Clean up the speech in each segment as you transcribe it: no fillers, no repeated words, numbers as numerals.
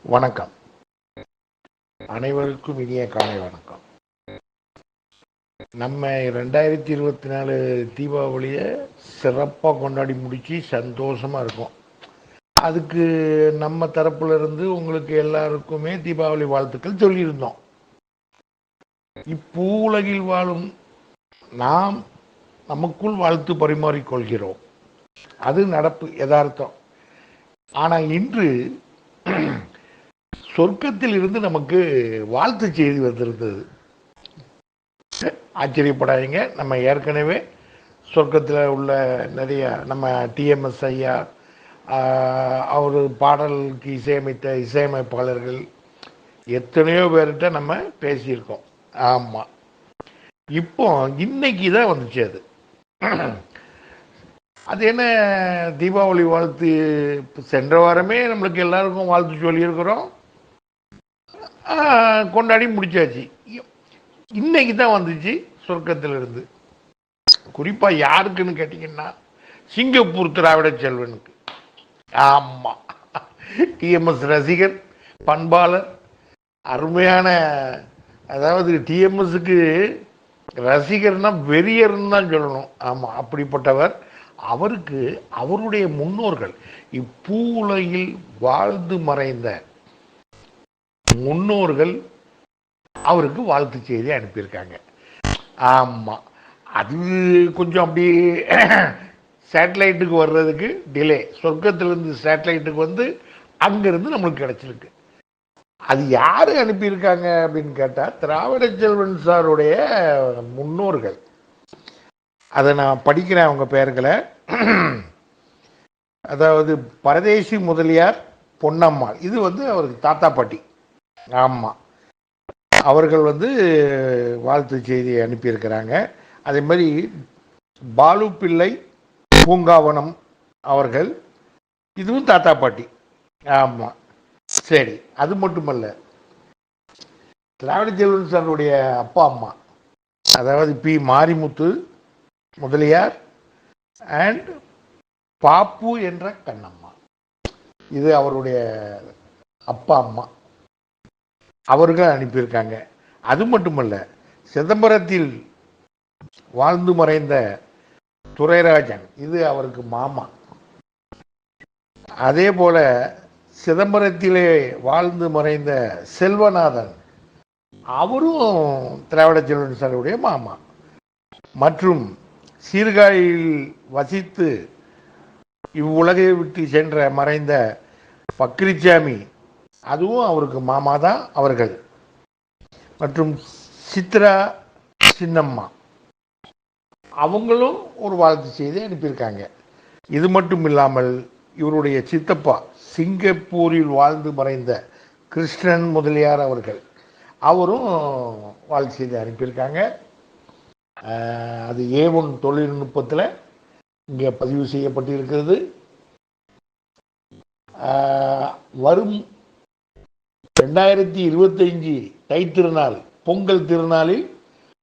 வணக்கம். அனைவருக்கும் இனிய காலை வணக்கம். நம்ம 2024 தீபாவளியை சிறப்பாக கொண்டாடி முடிச்சு சந்தோஷமாக இருக்கோம். அதுக்கு நம்ம தரப்புல இருந்து உங்களுக்கு எல்லாருக்குமே தீபாவளி வாழ்த்துக்கள் சொல்லியிருந்தோம். இப்பூ உலகில் வாழும் நாம் நமக்குள் வாழ்த்து பரிமாறிக்கொள்கிறோம். அது நடப்பு யதார்த்தம். ஆனால் இன்று சொர்க்கத்தில் இருந்து நமக்கு வாழ்த்து செய்தி வந்திருந்தது. ஆச்சரியப்படாதீங்க. நம்ம ஏற்கனவே சொர்க்கத்தில் உள்ள நிறைய நம்ம டிஎம்எஸ் ஐயா, அவர் பாடலுக்கு இசையமைத்த இசையமைப்பாளர்கள் எத்தனையோ பேர்கிட்ட நம்ம பேசியிருக்கோம். ஆமாம், இப்போ இன்னைக்கு தான் வந்துச்சு அது. அது என்ன தீபாவளி வாழ்த்து, சென்ற வாரமே நம்மளுக்கு எல்லாருக்கும் வாழ்த்து சொல்லியிருக்கிறோம், கொண்டாடி முடிச்சாச்சு. இன்னைக்கு தான் வந்துச்சு சொர்க்கத்திலிருந்து. குறிப்பாக யாருக்குன்னு கேட்டிங்கன்னா சிங்கப்பூர் திராவிட செல்வனுக்கு. ஆமாம், டிஎம்எஸ் ரசிகர், பண்பாளர், அருமையான, அதாவது டிஎம்எஸ்க்கு ரசிகர்னா வெறியர்னு தான் சொல்லணும். ஆமாம், அப்படிப்பட்டவர். அவருக்கு அவருடைய முன்னோர்கள், இப்பூ உலகில் வாழ்ந்து மறைந்த முன்னோர்கள் அவருக்கு வாழ்த்து செய்தி அனுப்பியிருக்காங்க. ஆமாம், அது கொஞ்சம் அப்படி சேட்டலைட்டுக்கு வர்றதுக்கு டிலே. சொர்க்கத்திலிருந்து சேட்டலைட்டுக்கு வந்து அங்கேருந்து நம்மளுக்கு கிடச்சிருக்கு. அது யார் அனுப்பியிருக்காங்க அப்படின்னு கேட்டால் திராவிட செல்வன் சாருடைய முன்னோர்கள். அதை நான் படிக்கிறேன் அவங்க பெயர்களை. அதாவது பரதேசி முதலியார் பொன்னம்மாள், இது வந்து அவருக்கு தாத்தா பாட்டி. ஆமாம், அவர்கள் வந்து வாழ்த்து செய்தியை அனுப்பியிருக்கிறாங்க. அதே மாதிரி பாலு பிள்ளை பூங்காவனம் அவர்கள், இதுவும் தாத்தா பாட்டி. ஆமாம், சரி. அது மட்டுமல்ல, திராவிட செல்வன் சாருடைய அப்பா அம்மா, அதாவது பி மாரிமுத்து முதலியார் அண்ட் பாப்பு என்ற கண்ணம்மா, இது அவருடைய அப்பா அம்மா, அவர்கள் அனுப்பியிருக்காங்க. அது மட்டுமல்ல, சிதம்பரத்தில் வாழ்ந்து மறைந்த துரைராஜன், இது அவருக்கு மாமா. அதே போல சிதம்பரத்திலே வாழ்ந்து மறைந்த செல்வநாதன், அவரும் திராவிட செல்வன் சாருடைய மாமா. மற்றும் சீர்காழியில் வசித்து இவ்வுலகை விட்டு சென்ற மறைந்த பக்ரிச்சாமி, அதுவும் அவருக்கு மாமா தான் அவர்கள். மற்றும் சித்ரா சின்னம்மா, அவங்களும் ஒரு வாழ்த்து செய்தி அனுப்பியிருக்காங்க. இது மட்டும் இல்லாமல் இவருடைய சித்தப்பா சிங்கப்பூரில் வாழ்ந்து மறைந்த கிருஷ்ணன் முதலியார் அவர்கள், அவரும் வாழ்த்து செய்தி அனுப்பியிருக்காங்க. அது A1 தொழில்நுட்பத்தில் இங்கே பதிவு செய்யப்பட்டிருக்கிறது. வரும் 2025 தை திருநாள், பொங்கல் திருநாளில்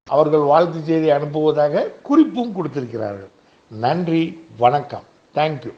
அவர்கள் வாழ்த்து செய்தி அனுப்புவதாக குறிப்பும் கொடுத்திருக்கிறார்கள். நன்றி, வணக்கம், தேங்க்யூ.